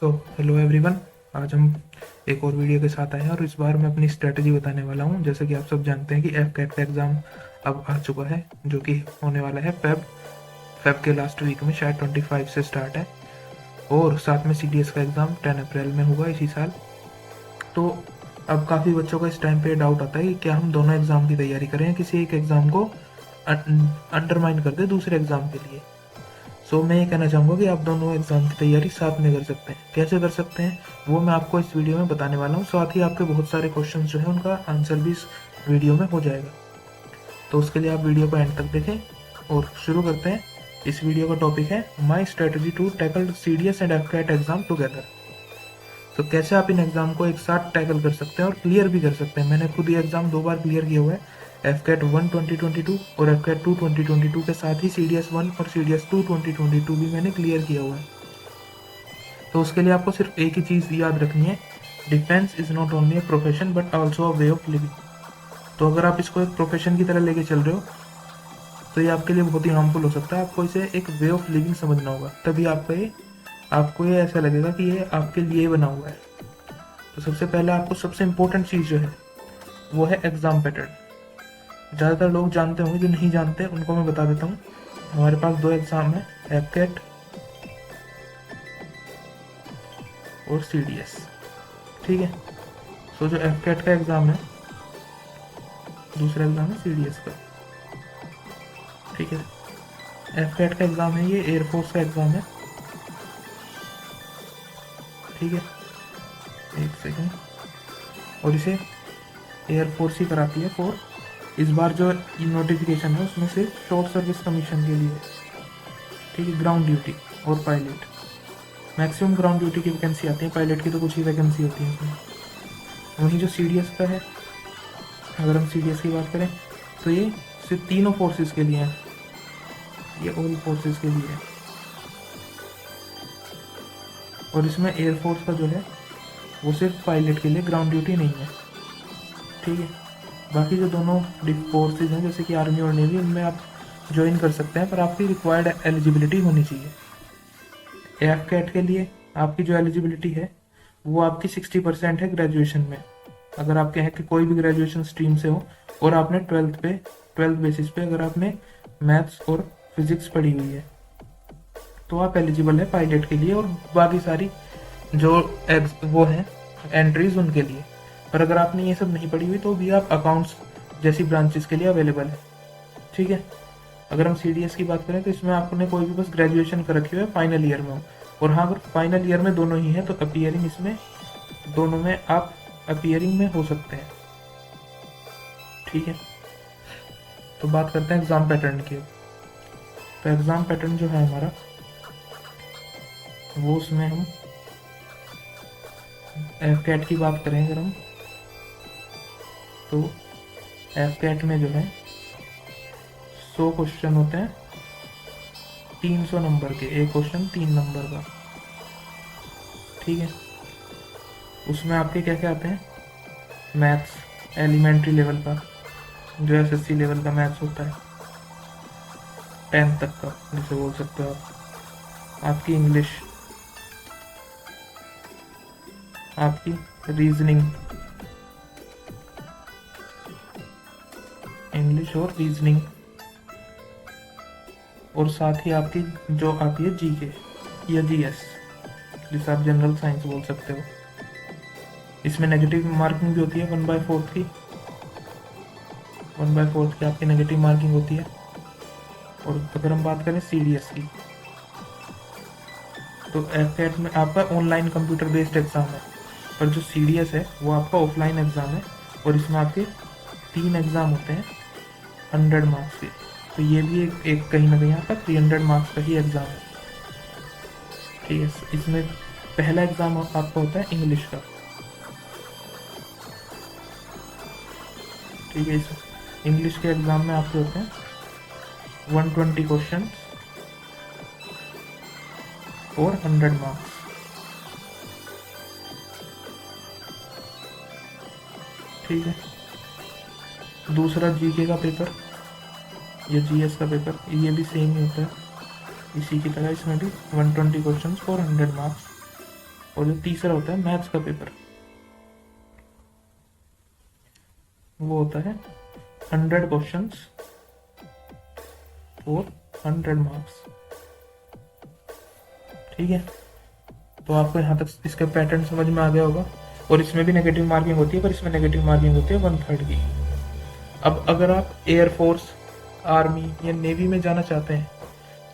तो hello everyone. आज हम एक और वीडियो के साथ आए हैं और इस बार मैं अपनी स्ट्रेटजी बताने वाला हूं। जैसे कि आप सब जानते हैं कि एफ कैट का एग्ज़ाम अब आ चुका है, जो कि होने वाला है फेब के लास्ट वीक में, शायद 25 से स्टार्ट है। और साथ में सीडीएस का एग्ज़ाम 10 अप्रैल में होगा इसी साल। तो अब काफ़ी बच्चों का इस टाइम पे डाउट आता है कि क्या हम दोनों एग्ज़ाम की तैयारी करें या किसी एक एग्ज़ाम को अंडरमाइन कर दें दूसरे एग्ज़ाम के लिए। मैं ये कहना चाहूँगा कि आप दोनों एग्ज़ाम की तैयारी साथ में कर सकते हैं। कैसे कर सकते हैं वो मैं आपको इस वीडियो में बताने वाला हूँ। साथ ही आपके बहुत सारे क्वेश्चन जो हैं उनका आंसर भी इस वीडियो में हो जाएगा। तो उसके लिए आप वीडियो को एंड तक देखें और शुरू करते हैं। इस वीडियो का टॉपिक है my strategy to tackle CDS and F exam together. तो कैसे आप इन एग्ज़ाम को एक साथ टैकल कर सकते हैं और क्लियर भी कर सकते हैं। मैंने खुद ये एग्ज़ाम 2 बार क्लियर किया हुआ है, एफ1 2022 और एफ2 2022 के साथ ही CDS1 और CDS2 2022 भी मैंने क्लियर किया हुआ है। तो उसके लिए आपको सिर्फ एक ही चीज़ याद रखनी है, defence is not only a profession but also a way of living. तो अगर आप इसको एक प्रोफेशन की तरह लेके चल रहे हो तो ये आपके लिए बहुत ही हार्मफुल हो सकता है। आपको इसे एक वे ऑफ लिविंग समझना होगा, तभी आपको ये ऐसा लगेगा कि ये आपके लिए बना हुआ है। तो सबसे पहले आपको सबसे इम्पोर्टेंट चीज़ जो है वो है एग्ज़ाम पैटर्न। ज़्यादातर लोग जानते होंगे, जो नहीं जानते उनको मैं बता देता हूँ। हमारे पास 2 एग्ज़ाम है, एफ और CDS। ठीक है। जो एफ का एग्ज़ाम है, दूसरा एग्ज़ाम है CDS का। ठीक है। एफ का एग्ज़ाम है, ये एयरफोर्स का एग्ज़ाम है। ठीक है, एक सेकेंड। और इसे एयरफोर्स ही कराती है फॉर, इस बार जो नोटिफिकेशन है उसमें से शॉर्ट सर्विस कमीशन के लिए। ठीक है, ग्राउंड ड्यूटी और पायलट, मैक्सिमम ग्राउंड ड्यूटी की वैकेंसी आती है, पायलट की तो कुछ ही वैकेंसी होती है इसमें। वहीं जो CDS का है, अगर हम CDS की बात करें तो ये सिर्फ तीनों फोर्सेस के लिए है, ये ऑल फोर्सेस के लिए है। और इसमें एयरफोर्स का जो है वो सिर्फ पायलट के लिए, ग्राउंड ड्यूटी नहीं है। ठीक है। बाकी जो दोनों फोर्सेज हैं जैसे कि आर्मी और नेवी, उनमें आप ज्वाइन कर सकते हैं, पर आपकी रिक्वायर्ड एलिजिबिलिटी होनी चाहिए। एफ कैट के लिए आपकी जो एलिजिबिलिटी है वो आपकी 60% है ग्रेजुएशन में। अगर आप कहें कि कोई भी ग्रेजुएशन स्ट्रीम से हो और आपने ट्वेल्थ बेसिस पे अगर आपने मैथ्स और फिजिक्स पढ़ी हुई है तो आप एलिजिबल है पायलट के लिए और बाकी सारी जो वो हैं एंट्रीज उनके लिए। पर अगर आपने ये सब नहीं पढ़ी हुई तो भी आप अकाउंट्स जैसी ब्रांचेस के लिए अवेलेबल है। ठीक है। अगर हम CDS की बात करें तो इसमें आपने कोई भी बस ग्रेजुएशन कर रखी हो, फाइनल ईयर में हो। और हाँ, अगर फाइनल ईयर में दोनों ही है तो अपीयरिंग, इसमें दोनों में आप अपीयरिंग में हो सकते हैं। ठीक है। तो बात करते हैं एग्ज़ाम पैटर्न की। तो एग्ज़ाम पैटर्न जो है हमारा, वो उसमें हम एफ कैट की बात करें अगर हम, तो एफ कैट में जो है 100 क्वेश्चन होते हैं, 300 नंबर के, एक क्वेश्चन 3 नंबर का। ठीक है। उसमें आपके क्या क्या आते हैं, मैथ्स एलिमेंट्री लेवल का, जो SSC लेवल का मैथ्स होता है 10th तक का, जिसे बोल सकते हो आप। आपकी इंग्लिश, आपकी रीजनिंग, इंग्लिश और रीजनिंग, और साथ ही आपकी जो आती है GK या GS, जिसे आप जनरल साइंस बोल सकते हो। इसमें नेगेटिव मार्किंग भी होती है, 1/4 की, 1/4 की आपकी नेगेटिव मार्किंग होती है। और अगर हम बात करें CDS की, तो एफ में आपका ऑनलाइन कंप्यूटर बेस्ड एग्ज़ाम है, पर जो CDS है वो आपका ऑफलाइन एग्ज़ाम है। और इसमें आपके 3 एग्ज़ाम होते हैं 100 मार्क्स के। तो ये भी एक कहीं ना कहीं आपका 300 मार्क्स का ही एग्ज़ाम है। ठीक है। इसमें पहला एग्ज़ाम आपका होता है इंग्लिश का। ठीक है। इस इंग्लिश के एग्ज़ाम में आपके होते हैं 120 क्वेश्चन और 100 मार्क्स। ठीक है। दूसरा GK का पेपर या GS का पेपर, ये भी सेम ही होता है इसी की तरह। इसमें भी 120 क्वेश्चन फॉर 100 मार्क्स। और जो तीसरा होता है मैथ्स का पेपर, वो होता है 100 क्वेश्चंस और 100 मार्क्स। ठीक है, तो आपको यहाँ तक इसका पैटर्न समझ में आ गया होगा। और इसमें भी नेगेटिव मार्किंग होती है, पर इसमें नेगेटिव मार्किंग होती है 1/3 की। अब अगर आप एयरफोर्स, आर्मी या नेवी में जाना चाहते हैं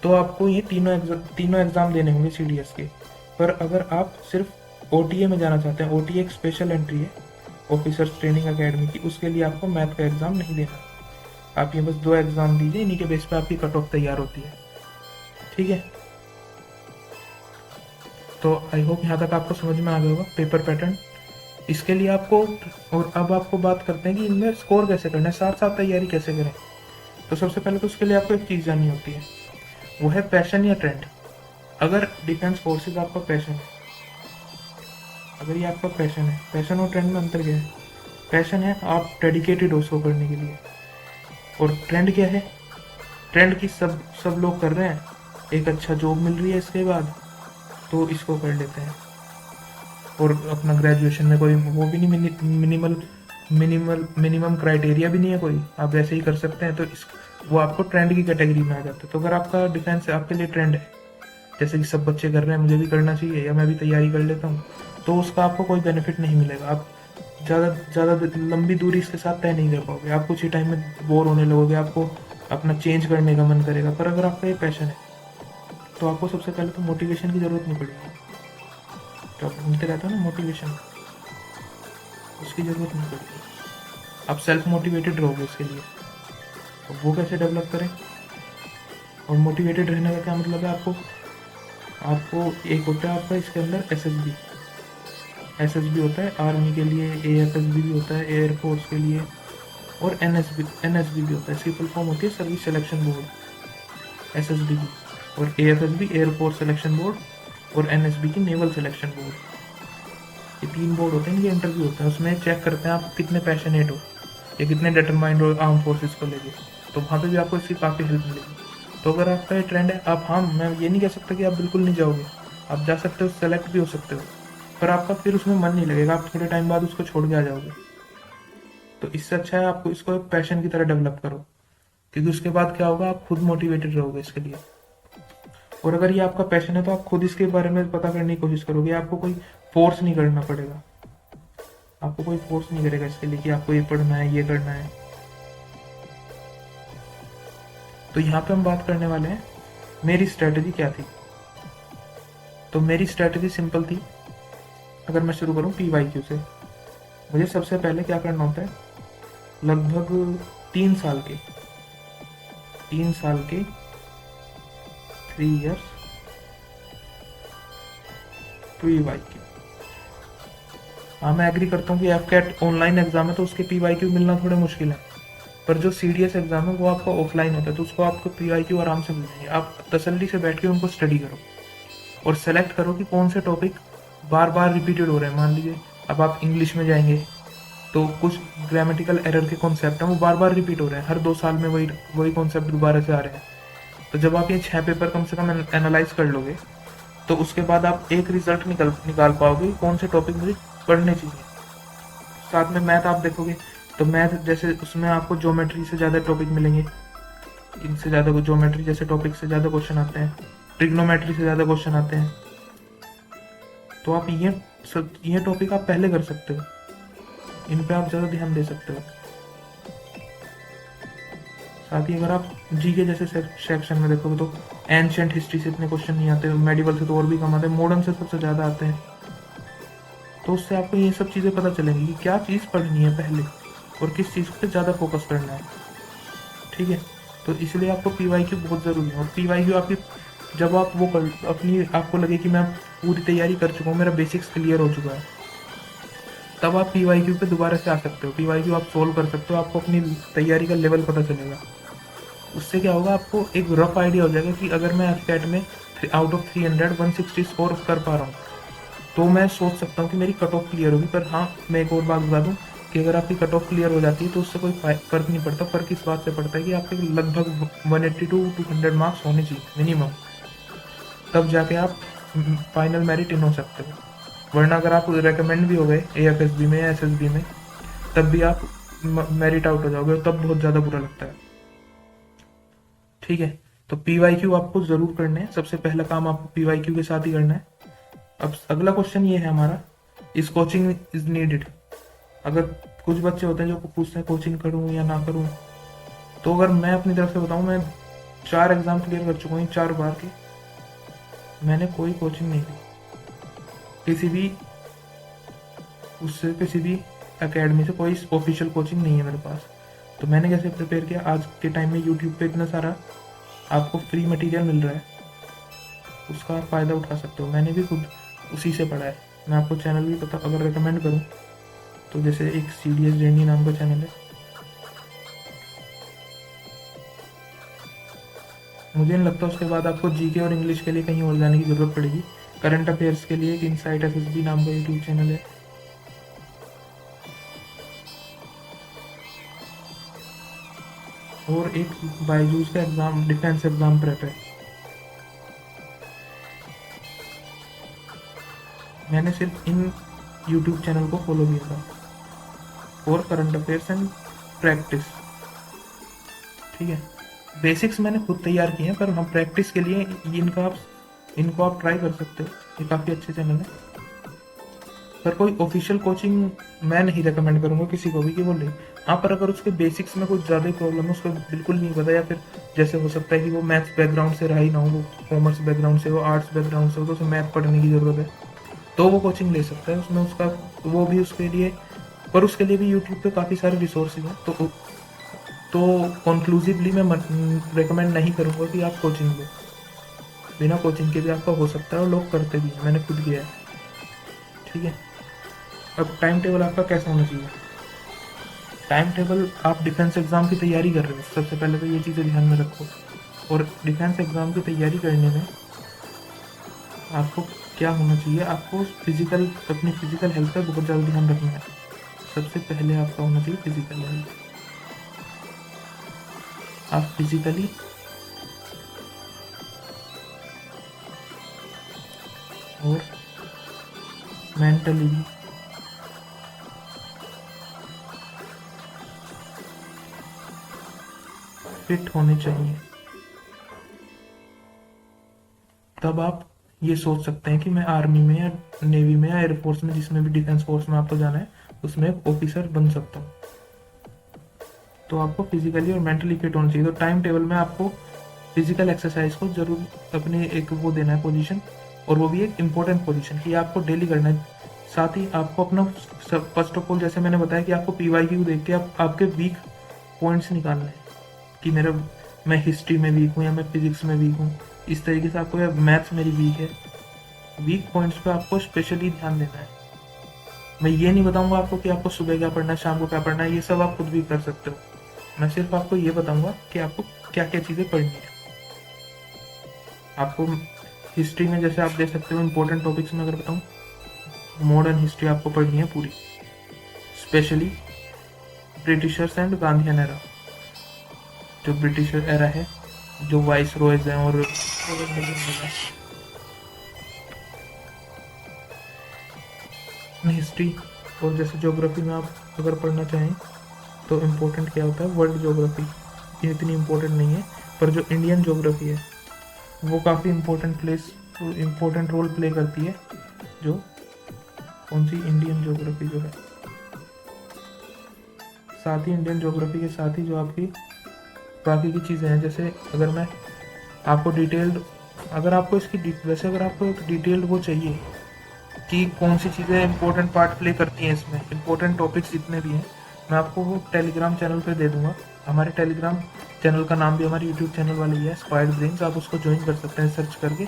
तो आपको ये तीनों एग्जाम देने होंगे CDS के। पर अगर आप सिर्फ OTA में जाना चाहते हैं, OTA एक स्पेशल एंट्री है ऑफिसर्स ट्रेनिंग अकेडमी की, उसके लिए आपको मैथ का एग्जाम नहीं देना। आप ये बस 2 एग्जाम दीजिए, इन्हीं के बेस पे आपकी कट ऑफ तैयार होती है। ठीक है, तो आई होप यहाँ तक आपको समझ में आ गया होगा पेपर पैटर्न। इसके लिए आपको, और अब आपको बात करते हैं कि इनमें स्कोर कैसे करना है, साथ साथ तैयारी कैसे करें। तो सबसे पहले तो उसके लिए आपको एक चीज़ जाननी होती है, वो है पैशन या ट्रेंड। अगर डिफेंस फोर्सेस आपका पैशन है, अगर ये आपका पैशन है, पैशन और ट्रेंड में अंतर क्या है? पैशन है आप डेडिकेटेड हो उसको करने के लिए, और ट्रेंड क्या है? ट्रेंड की सब लोग कर रहे हैं, एक अच्छा जॉब मिल रही है इसके बाद, तो इसको कर लेते हैं। और अपना ग्रेजुएशन में कोई वो भी नहीं, मिनिमम क्राइटेरिया भी नहीं है कोई, आप वैसे ही कर सकते हैं, तो इस वो आपको ट्रेंड की कैटेगरी में आ जाता है। तो अगर आपका डिफेंस आपके लिए ट्रेंड है, जैसे कि सब बच्चे कर रहे हैं, मुझे भी करना चाहिए या मैं भी तैयारी कर लेता हूँ, तो उसका आपको कोई बेनिफिट नहीं मिलेगा। आप ज़्यादा लंबी दूरी इसके साथ तय नहीं कर पाओगे, आप कुछ ही टाइम में बोर होने लगोगे, आपको अपना चेंज करने का मन करेगा। पर अगर आपका ये पैशन है तो आपको सबसे पहले तो मोटिवेशन की ज़रूरत नहीं पड़ेगी। तो आप ढूंढते रहते हो ना मोटिवेशन, उसकी ज़रूरत नहीं पड़ेगी, आप सेल्फ मोटिवेटेड रहोगे इसके लिए। तो वो कैसे डेवलप करें? और मोटिवेटेड रहने का क्या मतलब है? आपको एक होता है आपका इसके अंदर SSB होता है आर्मी के लिए, AFSB भी होता है एयरफोर्स के लिए, और NSB भी होता है। इसकी फुल फॉर्म होती है सर्विस सिलेक्शन बोर्ड, SSB की। और AFSB एयरफोर्स सिलेक्शन बोर्ड, और NSB की नेवल सिलेक्शन बोर्ड। ये 3 बोर्ड होते हैं, इनके इंटरव्यू होते हैं, उसमें चेक करते हैं आप कितने पैशनेट हो या कितने डिटरमाइंड हो आर्म फोर्सेस को लेके। तो वहाँ पे भी आपको इसकी काफ़ी हेल्प मिलेगी। तो अगर आपका ये ट्रेंड है, आप, हाँ, मैं ये नहीं कह सकता कि आप बिल्कुल नहीं जाओगे, आप जा सकते हो, सेलेक्ट भी हो सकते हो, पर आपका फिर उसमें मन नहीं लगेगा, आप थोड़े टाइम बाद उसको छोड़ के आ जाओगे। तो इससे अच्छा है आपको इसको एक पैशन की तरह डेवलप करो, क्योंकि उसके बाद क्या होगा, आप खुद मोटिवेटेड रहोगे इसके लिए। और अगर ये आपका पैशन है तो आप खुद इसके बारे में पता करने की कोशिश करोगे, आपको कोई फोर्स नहीं करना पड़ेगा, आपको कोई फोर्स नहीं करेगा इसके लिए कि आपको ये पढ़ना है, ये करना है। तो यहाँ पे हम बात करने वाले हैं मेरी स्ट्रेटजी क्या थी। तो मेरी स्ट्रेटजी सिंपल थी। अगर मैं शुरू करूँ PYQ से, मुझे सबसे पहले क्या करना होता है, लगभग 3 साल के 3 इयर्स PYQ। हाँ, मैं एग्री करता हूँ कि FCAT ऑनलाइन एग्जाम है तो उसके PYQ मिलना थोड़ा मुश्किल है, पर जो CDS एग्जाम है वो आपका ऑफलाइन होता है, तो उसको आपको PYQ आराम से मिल जाएंगे। आप तसल्ली से बैठ के उनको स्टडी करो और सेलेक्ट करो कि कौन से टॉपिक बार बार रिपीटेड हो रहे हैं। मान लीजिए अब आप इंग्लिश में जाएंगे तो कुछ ग्रामेटिकल एरर के कॉन्सेप्ट हैं वो बार बार रिपीट हो रहे हैं, हर 2 साल में वही कॉन्सेप्ट दोबारा से आ रहे हैं। तो जब आप ये 6 पेपर कम से कम एनालाइज कर लोगे तो उसके बाद आप एक रिजल्ट निकाल पाओगे कौन से टॉपिक मुझे पढ़ने चाहिए। साथ में मैथ आप देखोगे तो मैथ जैसे उसमें आपको ज्योमेट्री से ज़्यादा टॉपिक मिलेंगे, इनसे ज़्यादा ज्योमेट्री जैसे टॉपिक से ज़्यादा क्वेश्चन आते हैं, ट्रिग्नोमेट्री से ज़्यादा क्वेश्चन आते हैं। तो आप ये टॉपिक आप पहले कर सकते हो, इन पे आप ज़्यादा ध्यान दे सकते हो। साथ ही अगर आप जीके जैसे सेक्शन में देखोगे तो एंशिएंट हिस्ट्री से इतने क्वेश्चन नहीं आते, मेडिवल से तो और भी कम आते हैं, मॉडर्न से सबसे ज़्यादा आते हैं। तो उससे आपको ये सब चीज़ें पता चलेंगी कि क्या चीज़ पढ़नी है पहले और किस चीज़ पे ज़्यादा फोकस करना है। ठीक है, तो इसलिए आपको PYQ बहुत ज़रूरी है। और PYQ आपकी, जब आप वो आपको लगे कि मैं पूरी तैयारी कर चुका हूँ, मेरा बेसिक्स क्लियर हो चुका है, तब आप PYQ पे दोबारा से आ सकते हो। PYQ आप सोल्व कर सकते हो, आपको अपनी तैयारी का लेवल पता चलेगा। उससे क्या होगा, आपको एक रफ आइडिया हो जाएगा कि अगर मैं FCAT में आउट ऑफ 300 160 स्कोर कर पा रहा हूँ तो मैं सोच सकता हूँ कि मेरी कट ऑफ क्लियर होगी। पर हाँ, मैं एक और बात बता दूँ कि अगर आपकी कट ऑफ क्लियर हो जाती है तो उससे कोई फर्क नहीं पड़ता। फर्क इस बात से पड़ता है कि आपके लगभग 180 to 200 मार्क्स होने चाहिए मिनिमम, तब जाके आप फाइनल मेरिट इन हो सकते हो। वरना अगर आप रेकमेंड भी हो गए AFSB में या SSB में, तब भी आप मेरिट आउट हो जाओगे, तब बहुत ज़्यादा बुरा लगता है। ठीक है, तो PYQ आपको ज़रूर करने हैं। सबसे पहला काम आपको PYQ के साथ ही करना है। अब अगला क्वेश्चन ये है हमारा, इस कोचिंग इज नीडेड। अगर कुछ बच्चे होते हैं जो पूछते हैं कोचिंग करूँ या ना करूँ, तो अगर मैं अपनी तरफ से बताऊँ, मैं 4 एग्ज़ाम क्लियर कर चुका हूँ 4 बार के। मैंने कोई कोचिंग नहीं ली, किसी भी एकेडमी से कोई ऑफिशियल कोचिंग नहीं है मेरे पास। तो मैंने कैसे प्रिपेयर किया, आज के टाइम में यूट्यूब पे इतना सारा आपको फ्री मटेरियल मिल रहा है, उसका आप फ़ायदा उठा सकते हो। मैंने भी खुद उसी से पढ़ा है। मैं आपको चैनल भी पता अगर रिकमेंड करूँ तो, जैसे एक CDS जर्नी नाम का चैनल है। मुझे नहीं लगता उसके बाद आपको GK और इंग्लिश के लिए कहीं और जाने की ज़रूरत पड़ेगी। करंट अफेयर्स के लिए एक इनसाइट SSB नाम का यूट्यूब चैनल है। और एक बायजूस का एग्ज़ाम, डिफेंस एग्ज़ाम प्रेप है। मैंने सिर्फ इन यूट्यूब चैनल को फॉलो किया था और करंट अफेयर्स एंड प्रैक्टिस। ठीक है, बेसिक्स मैंने खुद तैयार किए हैं, पर हम प्रैक्टिस के लिए इनको आप ट्राई कर सकते हो। ये काफ़ी अच्छे चैनल है, पर कोई ऑफिशियल कोचिंग मैं नहीं रिकमेंड करूँगा किसी को भी कि वो ले। हाँ, पर अगर उसके बेसिक्स में कुछ ज़्यादा ही प्रॉब्लम है, उसको बिल्कुल नहीं पता, या फिर जैसे हो सकता है कि वो मैथ्स बैकग्राउंड से रहा ही ना हो, वो कॉमर्स बैकग्राउंड से हो, आर्ट्स बैकग्राउंड से हो, तो उसे मैथ पढ़ने की ज़रूरत है, तो वो कोचिंग ले सकता है। उसमें उसका वो भी उसके लिए, पर उसके लिए भी यूट्यूब पे काफ़ी सारे रिसोर्सेज हैं। तो कंक्लूसिवली मैं रिकमेंड नहीं करूँगा कि आप कोचिंग लो। बिना कोचिंग के भी आपका हो सकता है, और लोग करते भी हैं, मैंने खुद किया है। ठीक है, अब टाइम टेबल आपका कैसा होना चाहिए। टाइम टेबल, आप डिफेंस एग्ज़ाम की तैयारी कर रहे हो, सबसे पहले तो ये चीज़ें ध्यान में रखो। और डिफेंस एग्ज़ाम की तैयारी करने में आपको क्या होना चाहिए, आपको अपनी फिजिकल हेल्थ का बहुत ज़्यादा ध्यान रखना है। सबसे पहले आपका होना चाहिए फिजिकल हेल्थ। आप फिजिकली और मेंटली भी फिट होने चाहिए। तब आप ये सोच सकते हैं कि मैं आर्मी में या नेवी में या एयरफोर्स में, जिसमें भी डिफेंस फोर्स में आपको जाना है, उसमें एक ऑफिसर बन सकता हूँ। तो आपको फिजिकली और मेंटली फिट होना चाहिए। तो टाइम टेबल में आपको फिजिकल एक्सरसाइज को जरूर अपने एक वो देना है पोजीशन, और वो भी एक इम्पोर्टेंट पोजीशन कि आपको डेली करना है। साथ ही आपको अपना फर्स्ट ऑफ ऑल, जैसे मैंने बताया कि आपको PYQ देख के आपके वीक पॉइंट्स निकालने हैं कि मैं हिस्ट्री में वीक हूँ या मैं फिजिक्स में वीक हूँ। इस तरीके से आपको, या मैथ्स मेरी वीक है, वीक पॉइंट्स पे आपको स्पेशली ध्यान देना है। मैं ये नहीं बताऊंगा आपको कि आपको सुबह क्या पढ़ना है, शाम को क्या पढ़ना है, ये सब आप खुद भी कर सकते हो। मैं सिर्फ आपको ये बताऊंगा कि आपको क्या क्या चीज़ें पढ़नी है। आपको हिस्ट्री में, जैसे आप देख सकते हो, इंपॉर्टेंट टॉपिक्स में अगर बताऊँ, मॉडर्न हिस्ट्री आपको पढ़नी है पूरी, specially Britishers and Gandhian era. जो ब्रिटिशर एरा है, जो वाइस रॉयज हैं और हिस्ट्री। और जैसे ज्योग्राफी में आप अगर पढ़ना चाहें तो इम्पोर्टेंट क्या होता है, वर्ल्ड ज्योग्राफी ये इतनी इम्पोर्टेंट नहीं है, पर जो इंडियन ज्योग्राफी है वो काफ़ी इम्पोर्टेंट रोल प्ले करती है। जो कौन सी इंडियन ज्योग्राफी जो है, साथ ही इंडियन ज्योग्राफी के साथ ही जो आपकी बाकी की चीज़ें हैं, जैसे अगर मैं आपको डिटेल्ड, अगर आपको वैसे अगर आपको एक डिटेल्ड वो चाहिए कि कौन सी चीज़ें इंपॉर्टेंट पार्ट प्ले करती हैं इसमें, इंपॉर्टेंट टॉपिक्स जितने भी हैं, मैं आपको वो टेलीग्राम चैनल पे दे दूंगा। हमारे टेलीग्राम चैनल का नाम भी हमारे यूट्यूब चैनल वाली है, स्पाइड ब्रेन्स। आप उसको ज्वाइन कर सकते हैं सर्च करके।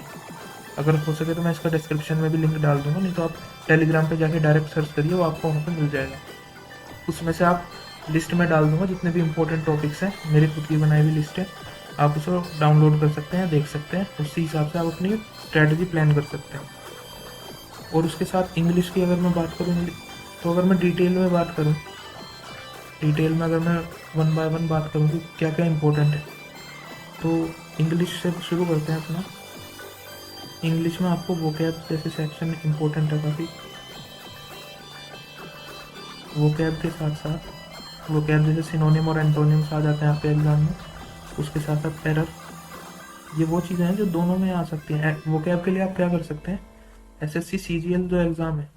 अगर हो सके तो मैं इसका डिस्क्रिप्शन में भी लिंक डाल दूंगा, नहीं तो आप टेलीग्राम पे जाके डायरेक्ट सर्च करिए, वो आपको वहाँ पर मिल जाएगा। उसमें से आप लिस्ट में डाल दूंगा जितने भी इंपॉर्टेंट टॉपिक्स हैं, मेरी खुद की बनाई हुई लिस्ट है। आप उसको डाउनलोड कर सकते हैं, देख सकते हैं, उसी हिसाब से आप अपनी स्ट्रैटेजी प्लान कर सकते हैं। और उसके साथ इंग्लिश की अगर मैं बात करूँ, तो अगर मैं डिटेल में बात करूँ, डिटेल में अगर मैं 1 बाय 1 बात करूँ कि क्या क्या इम्पोर्टेंट है, तो इंग्लिश से शुरू करते हैं अपना। इंग्लिश में आपको वोकैब जैसे सेक्शन इम्पोर्टेंट है काफ़ी। वोकैब के साथ साथ वोकैब जैसे सिनोनिम और एंटोनिम्स आ जाते हैं आपके एग्जाम में, उसके साथ साथ एरर, ये वो चीज़ें हैं जो दोनों में आ सकती हैं। वोकैब के लिए आप क्या कर सकते हैं, एसएससी सीजीएल जो एग्ज़ाम है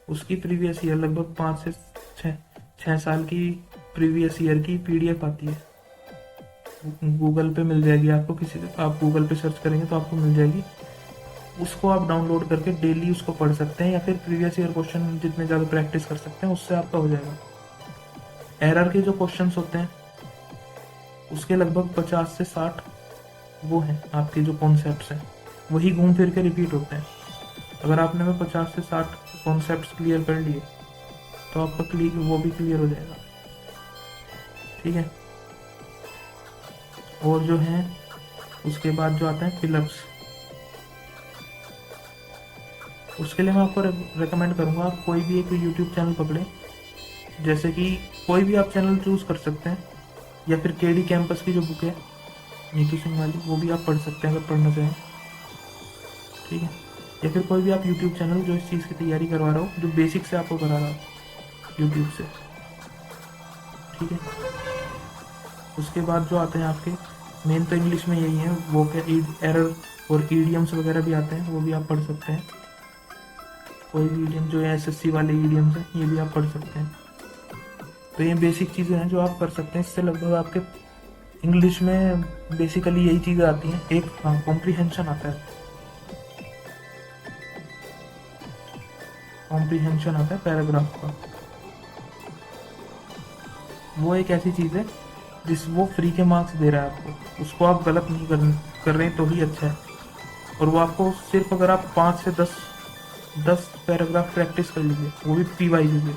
उसकी प्रीवियस ईयर लगभग 5 से 6 साल की प्रीवियस ईयर की पीडीएफ आती है, गूगल पे मिल जाएगी आपको, किसी आप गूगल पे सर्च करेंगे तो आपको मिल जाएगी। उसको आप डाउनलोड करके डेली उसको पढ़ सकते हैं, या फिर प्रीवियस ईयर क्वेश्चन जितने ज़्यादा प्रैक्टिस कर सकते हैं उससे आपका हो जाएगा। एरर के जो क्वेश्चंस होते हैं उसके लगभग 50 से 60 वो हैं आपके जो कॉन्सेप्ट्स हैं, वही घूम फिर के रिपीट होते हैं। अगर आपने में 50 से 60 कॉन्सेप्ट्स क्लियर कर लिए तो आपका वो भी क्लियर हो जाएगा। ठीक है। और जो है उसके बाद जो आता है फिलअप्स, उसके लिए मैं आपको रेकमेंड करूँगा आप कोई भी एक यूट्यूब चैनल पकड़ें, जैसे कि कोई भी आप चैनल चूज़ कर सकते हैं, या फिर केडी कैंपस की जो बुक है नीतू सिंह वाली वो भी आप पढ़ सकते हैं अगर पढ़ना चाहें। ठीक है। या फिर कोई भी आप यूट्यूब चैनल जो इस चीज़ की तैयारी करवा रहा हो, जो बेसिक से आपको करा रहा हो यूट्यूब से। ठीक है। उसके बाद जो आते हैं आपके मेन तो इंग्लिश में यही है, वो क्या एरर और ईडियम्स वगैरह भी आते हैं, वो भी आप पढ़ सकते हैं। कोई भी ईडियम जो है एसएससी वाले ईडियम्स हैं ये भी आप पढ़ सकते हैं। तो ये बेसिक चीज़ें हैं जो आप कर सकते हैं, इससे लगभग आपके इंग्लिश में बेसिकली यही चीज़ें आती हैं। एक हाँ कॉम्प्रीहेंशन आता है, कॉम्प्रीहेंशन आता है पैराग्राफ का। वो एक ऐसी चीज़ है जिस वो फ्री के मार्क्स दे रहा है आपको, उसको आप गलत नहीं कर रहे हैं तो ही अच्छा है। और वो आपको सिर्फ अगर आप 5 से 10 पैराग्राफ प्रैक्टिस कर लीजिए, वो भी पी वाई लीजिए।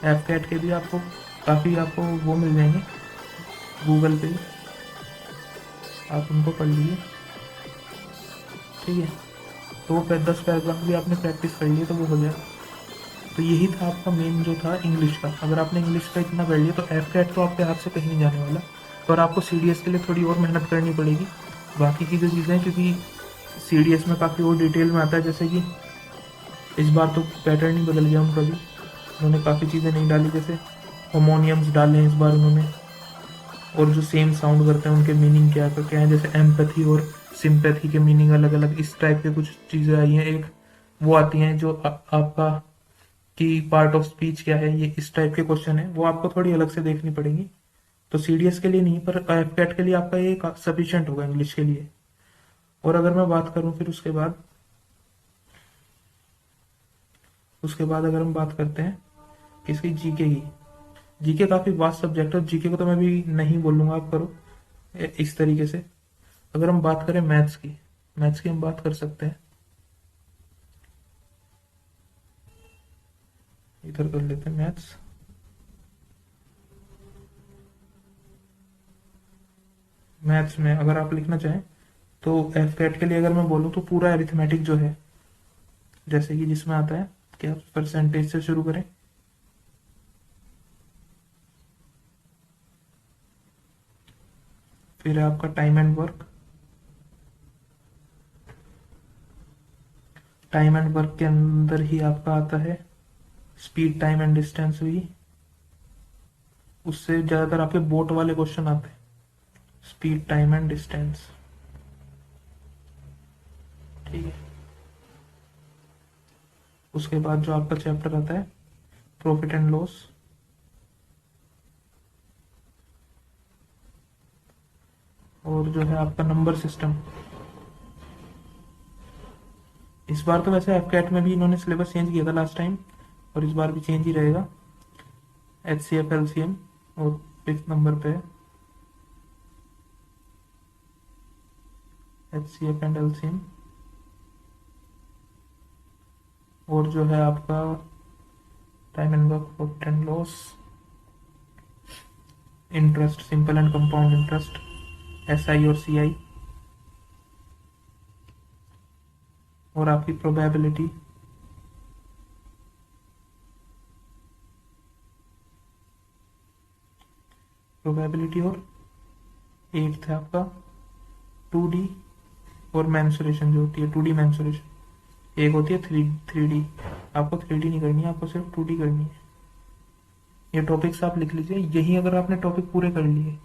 एफ कैट के भी आपको काफ़ी आपको वो मिल जाएंगे गूगल पे, आप उनको पढ़ लीजिए। ठीक है। तो वो 10 पैराग्राफ भी आपने प्रैक्टिस कर लिए तो वो हो जाएगा। तो यही था आपका मेन जो था इंग्लिश का। अगर आपने इंग्लिश का इतना कर लिया तो एफ कैट तो आपके हाथ से कहीं नहीं जाने वाला, पर आपको सी डी एस के लिए थोड़ी और मेहनत करनी पड़ेगी। बाकी की जो चीज़ें, क्योंकि सी डी एस में काफ़ी और डिटेल में आता है, जैसे कि इस बार तो पैटर्न ही बदल गया उनका भी, उन्होंने काफ़ी चीज़ें नहीं डाली, जैसे होमोनियम्स डाले हैं इस बार उन्होंने, और जो सेम साउंड करते हैं उनके मीनिंग क्या क्या है, जैसे एम्पैथी और सिंपैथी के मीनिंग अलग अलग, इस टाइप के कुछ चीज़ें आई हैं। एक वो आती हैं जो आपका कि पार्ट ऑफ स्पीच क्या है, ये इस टाइप के क्वेश्चन है, वो आपको थोड़ी अलग से देखनी पड़ेगी। तो सीडीएस के लिए नहीं, पर एफ कैट के लिए आपका ये सफिशियंट होगा इंग्लिश के लिए। और अगर मैं बात करूं फिर उसके बाद अगर हम बात करते हैं किसकी, जीके की। जीके काफी वास्ट सब्जेक्ट है, जीके को तो मैं भी नहीं बोलूंगा आप करो इस तरीके से। अगर हम बात करें मैथ्स की हम बात कर सकते हैं, इधर कर लेते हैं मैथ्स। मैथ्स में अगर आप लिखना चाहें तो एफ कैट के लिए अगर मैं बोलूँ तो पूरा अरिथमेटिक जो है, जैसे कि जिसमें आता है क्या, परसेंटेज से शुरू करें, फिर है आपका time and work. Time and work के अंदर ही आपका आता है स्पीड, टाइम एंड डिस्टेंस भी। उससे ज्यादातर आपके बोट वाले क्वेश्चन आते हैं, स्पीड, टाइम एंड डिस्टेंस। ठीक है। उसके बाद जो आपका चैप्टर आता है प्रॉफिट एंड लॉस, और जो है आपका नंबर सिस्टम। इस बार तो वैसे एफकेट में भी इन्होंने सिलेबस चेंज किया था लास्ट टाइम, और इस बार भी चेंज ही रहेगा। H C F L C M और 5th नंबर पे H C F and L C M, और जो है आपका time and work, profit and loss, interest, simple and compound interest, S I और सी आई, और आपकी प्रोबेबिलिटी। और 8th है आपका 2D और मैंसुरेशन जो होती है 2D मैंसुरेशन, एक होती है 3D। आपको 3D नहीं करनी है, आपको सिर्फ 2D करनी है। ये टॉपिक्स आप लिख लीजिए, यही अगर आपने टॉपिक पूरे कर लिए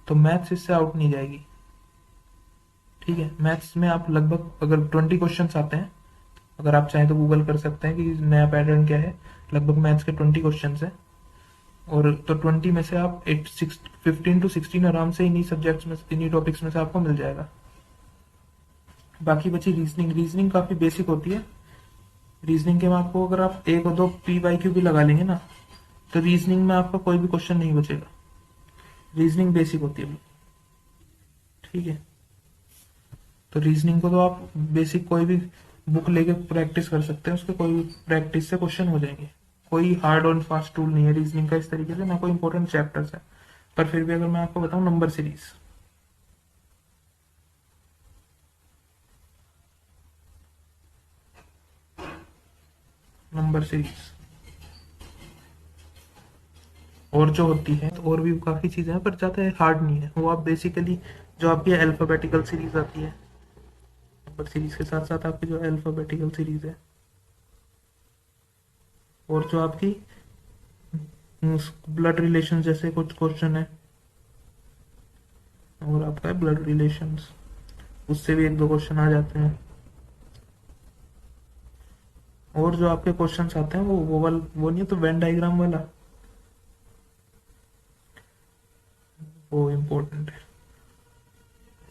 तो मैथ्स इससे आउट नहीं जाएगी। ठीक है, मैथ्स में आप लगभग अगर 20 क्वेश्चंस आते हैं, अगर आप चाहें तो गूगल कर सकते हैं कि नया पैटर्न क्या है, लगभग मैथ्स के 20 क्वेश्चंस हैं। और तो 20 में से आप 15 to 16 आराम से इन्हीं सब्जेक्ट्स में, इन्हीं टॉपिक्स में से आपको मिल जाएगा। बाकी बची रीजनिंग। रीजनिंग काफी बेसिक होती है। रीजनिंग के में आपको अगर आप एक और दो PYQ भी लगा लेंगे ना, तो रीजनिंग में आपका कोई भी क्वेश्चन नहीं बचेगा। रीजनिंग बेसिक होती है। ठीक है, तो रीजनिंग को तो आप बेसिक कोई भी बुक लेके प्रैक्टिस कर सकते हैं, उसके कोई भी प्रैक्टिस से क्वेश्चन हो जाएंगे। कोई हार्ड और फास्ट टूल नहीं है रीजनिंग का इस तरीके से, ना कोई इंपॉर्टेंट चैप्टर्स है। पर फिर भी अगर मैं आपको बताऊं, नंबर सीरीज, नंबर सीरीज और जो होती है, तो और भी काफी चीजें हैं पर ज्यादा हार्ड नहीं है वो। आप बेसिकली जो आपकी अल्फाबेटिकल सीरीज आती है, नंबर सीरीज के साथ साथ आपकी जो अल्फाबेटिकल सीरीज है, और जो आपकी ब्लड रिलेशन जैसे कुछ क्वेश्चन है, और आपका है ब्लड रिलेशंस, उससे भी एक दो क्वेश्चन आ जाते हैं। और जो आपके क्वेश्चंस आते हैं वो नहीं है तो वेन डायग्राम वाला, वो इम्पोर्टेंट है।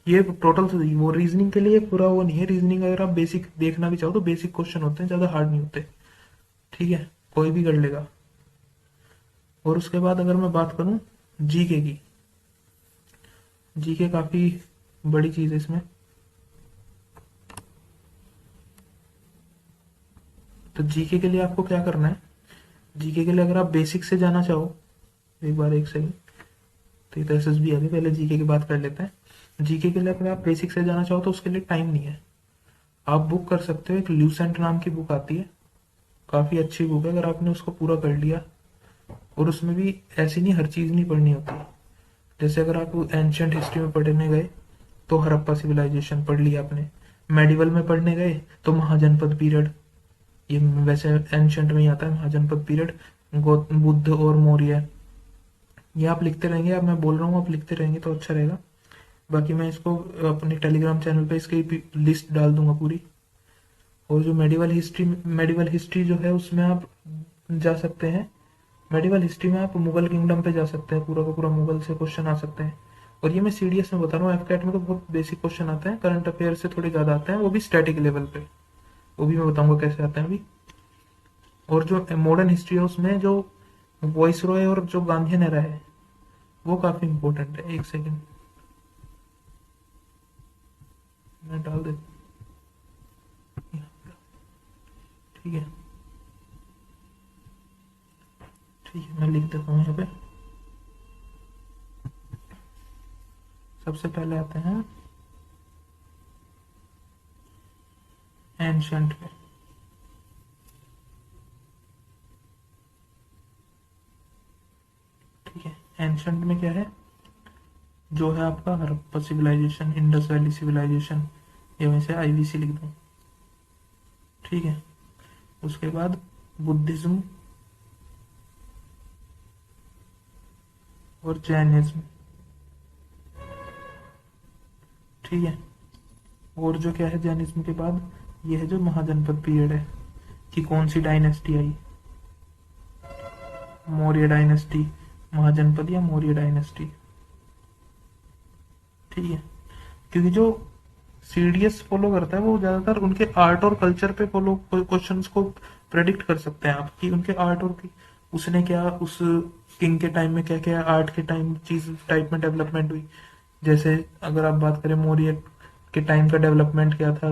ये टोटल से वो रीजनिंग के लिए पूरा वो नहीं है। रीजनिंग अगर आप बेसिक देखना भी चाहो तो बेसिक क्वेश्चन होते हैं, ज्यादा हार्ड नहीं होते। ठीक है, कोई भी कर लेगा। और उसके बाद अगर मैं बात करूं जीके की, जीके काफी बड़ी चीज है इसमें। तो जीके के लिए आपको क्या करना है, जीके के लिए अगर आप बेसिक से जाना चाहो, एक बार एक सेकंड, तो ये तो SSB आ गई, पहले जीके की बात कर लेते हैं। जीके के लिए अगर आप बेसिक से जाना चाहो तो उसके लिए टाइम नहीं है। आप बुक कर सकते हो, एक ल्यूसेंट नाम की बुक आती है, काफी अच्छी बुक है। अगर आपने उसको पूरा कर लिया, और उसमें भी ऐसी नहीं हर चीज नहीं पढ़नी होती। जैसे अगर आप एंशियंट हिस्ट्री में पढ़ने गए तो हड़प्पा सिविलाइजेशन पढ़ लिया आपने, मेडिवल में पढ़ने गए तो महाजनपद पीरियड, ये वैसे एंशियंट में ही आता है महाजनपद पीरियड, बुद्ध और मौर्य। ये आप लिखते रहेंगे, अब मैं बोल रहा हूँ आप लिखते रहेंगे तो अच्छा रहेगा। बाकी मैं इसको अपने टेलीग्राम चैनल पे इसकी लिस्ट डाल दूंगा पूरी। और जो मेडिवल हिस्ट्री जो है उसमें आप जा सकते हैं। मेडिवल हिस्ट्री में आप मुगल किंगडम पे जा सकते हैं, पूरा का पूरा मुगल से क्वेश्चन आ सकते हैं। और ये मैं CDS में बता रहा हूँ, एफकेट में तो बहुत बेसिक क्वेश्चन आते हैं, करंट अफेयर से थोड़े ज्यादा आते हैं, वो भी स्टैटिक लेवल पे। वो भी मैं बताऊंगा कैसे आते हैं अभी। और जो मॉडर्न हिस्ट्री है उसमें जो वॉइस रॉय और जो गांधी नेरा है वो काफी इंपॉर्टेंट है। एक सेकेंड मैं डाल देता हूँ यहाँ पे। ठीक है, ठीक है, मैं लिख देता हूँ यहाँ पे। सबसे पहले आते हैं एंशंट पे। ठीक है, एंशंट में क्या है, जो है आपका Harappa civilisation, Indus Valley Civilisation, ये वैसे IVC लिख दूं। ठीक है, उसके बाद बुद्धिज्म और जैनिज्म। ठीक है, और जो क्या है जैनिज्म के बाद, ये है जो महाजनपद पीरियड है कि कौन सी डायनेस्टी आई, मौर्य डायनेस्टी, महाजनपद या मौर्य डायनेस्टी। ठीक है, क्योंकि जो CDS फॉलो करता है वो ज्यादातर उनके आर्ट और कल्चर पे फॉलो क्वेश्चंस को प्रेडिक्ट कर सकते हैं आप, कि उनके आर्ट और की उसने क्या उस किंग के टाइम में क्या क्या आर्ट के टाइम चीज टाइप में डेवलपमेंट हुई। जैसे अगर आप बात करें मौर्य के टाइम का डेवलपमेंट क्या था,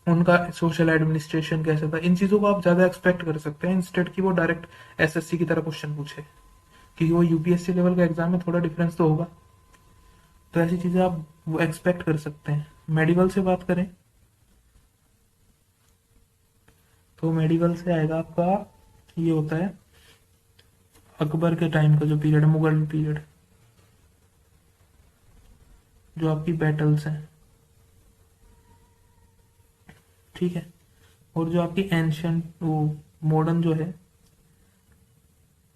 उनका सोशल एडमिनिस्ट्रेशन कैसा था, इन चीजों को आप ज्यादा एक्सपेक्ट कर सकते हैं इंस्टेड कि वो डायरेक्ट SSC की तरह क्वेश्चन पूछे, क्योंकि वो UPSC लेवल का एग्जाम में थोड़ा डिफरेंस तो होगा। तो ऐसी चीजें आप वो एक्सपेक्ट कर सकते हैं। मेडिवल से बात करें तो मेडिवल से आएगा आपका, ये होता है अकबर के टाइम का जो पीरियड है, मुगल पीरियड, जो आपकी बैटल्स हैं, ठीक है। और जो आपकी एंशंट वो मॉडर्न जो है,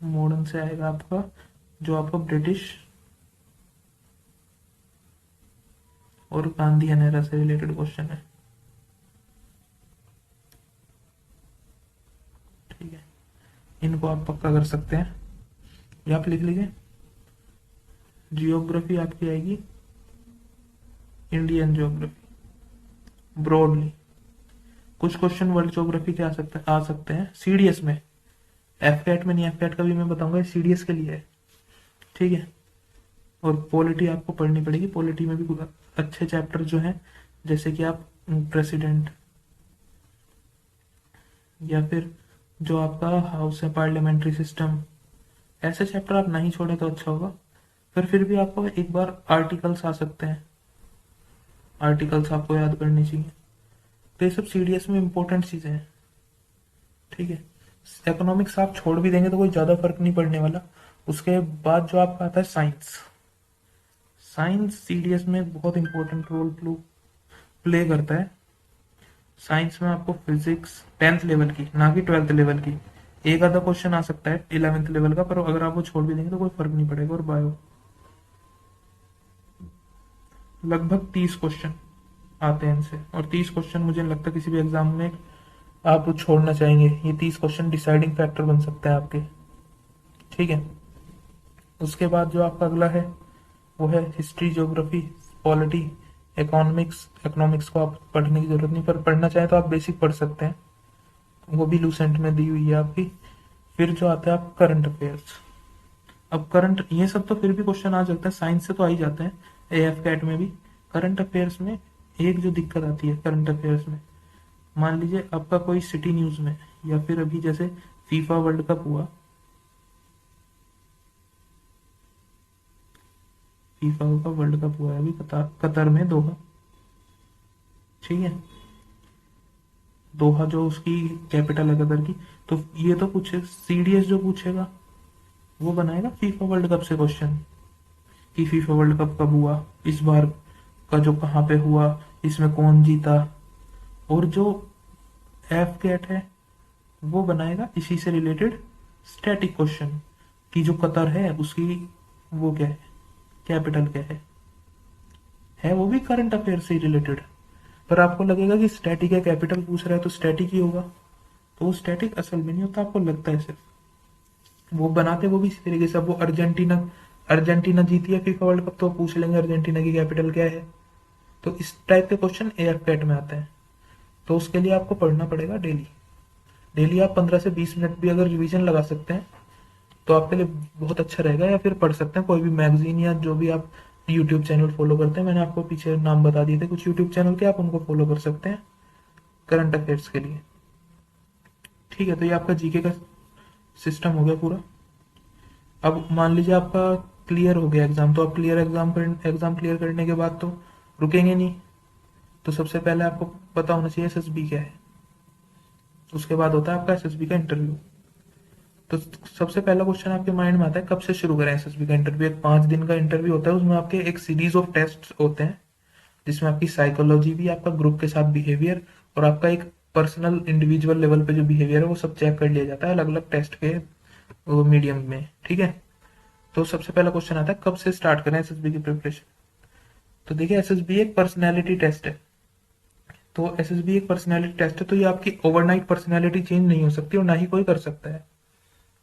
मॉडर्न से आएगा आपका जो आपका ब्रिटिश और गांधीयन एरा से रिलेटेड क्वेश्चन है। ठीक है, इनको आप पक्का कर सकते हैं, या आप लिख लीजिए। जियोग्राफी आपकी आएगी इंडियन ज्योग्राफी ब्रॉडली। कुछ क्वेश्चन वर्ल्ड ज्योग्राफी के आ सकते हैं सीडीएस में, एफ कैट में नहीं, एफ कैट का भी मैं बताऊंगा, सीडीएस के लिए है। ठीक है। और पॉलिटी आपको पढ़नी पड़ेगी, पॉलिटी में भी कुछ अच्छे चैप्टर जो हैं, जैसे कि आप प्रेसिडेंट, या फिर जो आपका हाउस है पार्लियामेंट्री सिस्टम, ऐसे चैप्टर आप नहीं छोड़े तो अच्छा होगा। फिर भी आपको एक बार आर्टिकल्स आ सकते हैं, आर्टिकल्स आपको याद करनी चाहिए। तो ये सब सीडीएस में इंपॉर्टेंट चीजें हैं। ठीक है। इकोनॉमिक्स आप छोड़ भी देंगे तो कोई ज्यादा फर्क नहीं पड़ने वाला। उसके बाद जो आपका आता है साइंस, साइंस सीडीएस में बहुत इंपॉर्टेंट रोल प्ले करता है। साइंस में आपको फिजिक्स 10th लेवल की, ना कि 12th लेवल की, एक आधा क्वेश्चन आ सकता है 11th लेवल का, पर अगर आप वो छोड़ भी देंगे तो कोई फर्क नहीं पड़ेगा। और बायो लगभग 30 क्वेश्चन आते हैं इनसे, और 30 क्वेश्चन मुझे नहीं लगता किसी भी एग्जाम में आप छोड़ना चाहेंगे। ये 30 क्वेश्चन डिसाइडिंग फैक्टर बन सकते हैं आपके। ठीक है। उसके बाद जो आपका अगला है वो है history, geography, polity, economics. Economics को आप पढ़ने की जरूरत नहीं, पर पढ़ना चाहे तो आप बेसिक पढ़ सकते हैं, वो भी लूसेंट में दी हुई है आपकी। फिर जो आता है आप करंट अफेयर्स। अब करंट, ये सब तो फिर भी क्वेश्चन आ जाते हैं, साइंस से तो आ ही जाते हैं, एएफ कैट में भी। करंट अफेयर्स में एक जो दिक्कत आती है करंट अफेयर्स में, मान लीजिए आपका कोई सिटी न्यूज में, या फिर अभी जैसे फीफा वर्ल्ड कप हुआ, फीफा का वर्ल्ड कप हुआ है अभी कतर में, दोहा। ठीक है। दोहा जो उसकी कैपिटल है कतर की। तो ये तो कुछ सीडीएस जो पूछेगा वो बनाएगा फीफा वर्ल्ड कप से क्वेश्चन, कि फीफा वर्ल्ड कप कब हुआ, इस बार का जो कहाँ पे हुआ, इसमें कौन जीता। और जो एफ कैट है वो बनाएगा इसी से रिलेटेड स्टैटिक क्वेश्चन, कि जो कतर है उसकी वो क्या है, कैपिटल क्या है वो भी करंट अफेयर से रिलेटेड। पर आपको लगेगा कि स्टैटिक है, कैपिटल पूछ रहा है तो स्टैटिक ही होगा, तो वो स्टैटिक असल में नहीं होता, आपको लगता है सिर्फ। वो बनाते वो भी इसी तरीके से। अब वो अर्जेंटीना अर्जेंटीना जीती है फीफा वर्ल्ड कप, तो पूछ लेंगे अर्जेंटीना की कैपिटल क्या है। तो इस टाइप के क्वेश्चन एयर कैट में आते हैं। तो उसके लिए आपको पढ़ना पड़ेगा डेली। डेली आप 15 से 20 मिनट भी अगर रिवीजन लगा सकते हैं तो आपके लिए बहुत अच्छा रहेगा। या फिर पढ़ सकते हैं कोई भी मैगजीन, या जो भी आप यूट्यूब चैनल फॉलो करते हैं, मैंने आपको पीछे नाम बता दिए थे कुछ यूट्यूब चैनल के, आप उनको फॉलो कर सकते हैं करंट अफेयर्स के लिए। ठीक है। तो ये आपका जीके का सिस्टम हो गया पूरा। अब मान लीजिए आपका क्लियर हो गया एग्जाम, तो आप एग्जाम क्लियर करने के बाद तो रुकेंगे नहीं। तो सबसे पहले आपको पता होना चाहिए एसएसबी क्या है। उसके बाद होता है आपका एसएसबी का इंटरव्यू। तो सबसे पहला क्वेश्चन आपके माइंड में आता है कब से शुरू करें एसएसबी का इंटरव्यू। एक 5 दिन का इंटरव्यू होता है, उसमें आपके एक सीरीज ऑफ टेस्ट होते हैं, जिसमें आपकी साइकोलॉजी भी, आपका ग्रुप के साथ बिहेवियर, और आपका एक पर्सनल इंडिविजुअल लेवल पे जो बिहेवियर है वो सब चेक कर लिया जाता है अलग अलग टेस्ट के मीडियम में। ठीक है। तो सबसे पहला क्वेश्चन आता है कब से स्टार्ट करें एसएसबी की प्रिपरेशन। तो देखिए एसएसबी एक पर्सनैलिटी टेस्ट है। तो एसएसबी एक पर्सनैलिटी टेस्ट है, तो ये आपकी ओवरनाइट पर्सनैलिटी चेंज नहीं हो सकती और ना ही कोई कर सकता है।